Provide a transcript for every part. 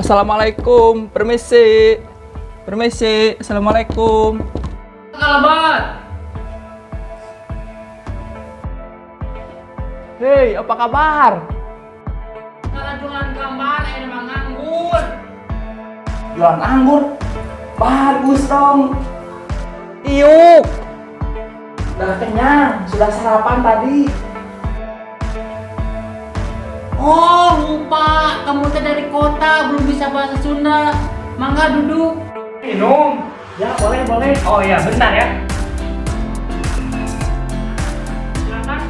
Assalamualaikum, permisi. Permisi, assalamualaikum. Kalabat. Hei, apa kabar? Kalau jualan gambar, emang nganggur. Jualan anggur? Bagus dong. Iuk. Udah kenyang, sudah sarapan tadi. Oh, lupa. Kamu teh dari kota, belum bisa bahasa Sunda. Mangga duduk. Minum? Ya boleh boleh. Oh iya bentar ya. Silakan.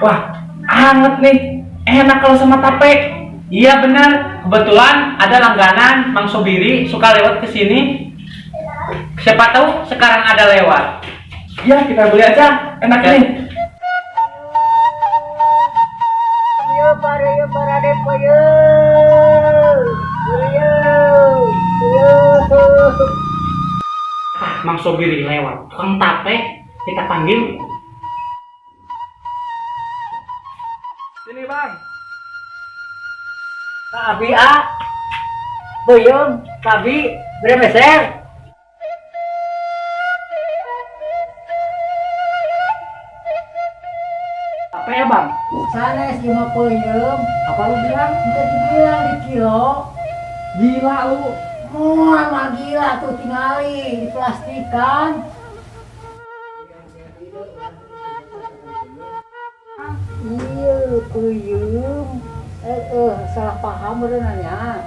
Wah hangat nih. Enak kalau sama tape. Iya benar. Kebetulan ada langganan Mang Sobiri suka lewat ke sini. Siapa tahu sekarang ada lewat. Iya kita beli aja. Enak nih. Mang Sobiri lewat. Tukang tape kita panggil. Sini bang. Kabi a, buyung, kabi, beremeser. Apa ya bang? Sana cuma puyung. Apa lu bilang? Kita dibilang di kilo. Gila lu. Mah gila tuh tinggali diplastikan. Iya puyung. Salah paham berenanya.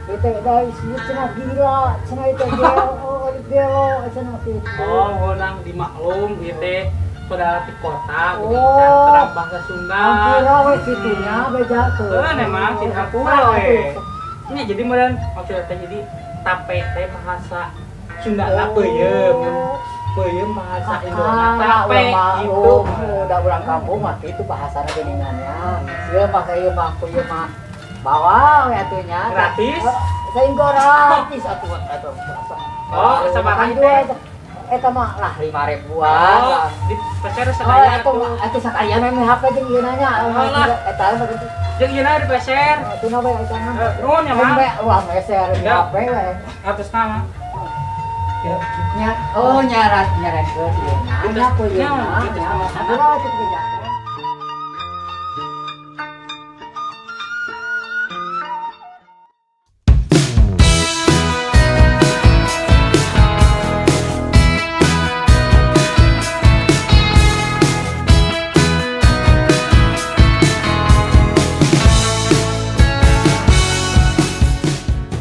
Itu dari sini cenah gila, cenah itu gelo, cenah itu. Oh, nang dimaklum gitu. Saudara di kota, Oh. terang bahasa Sunda. Gila we situnya beda tuh. Memang Singapura we. Ini jadi modern maksudnya teh jadi tape teh bahasa Sunda lah peuyeum. Peuyeum bahasa Indonesia tape gitu. Udah pulang kampung mah itu bahasana geningannya. Sieu pakai ieu mah puyeuh mah bawa we atunya. Gratis? Saing gratis atuh. Oh, sabaraha teh? Eta mah lah 5.000-an. Oh, di peser Oh, sekalian itu tuh. itu sakalian mah HP jeung ieu nanya. Eta mah gitu. Jeung ieu di peser. Itu na we eta mah. Nuhun ya, Mang. Wah, meser di Ya. HP we. Atas nama. Nyarat ke ieu. Nya puyeuh Ya, mah. gitu Ya, sama-sama. aduh, itu beda.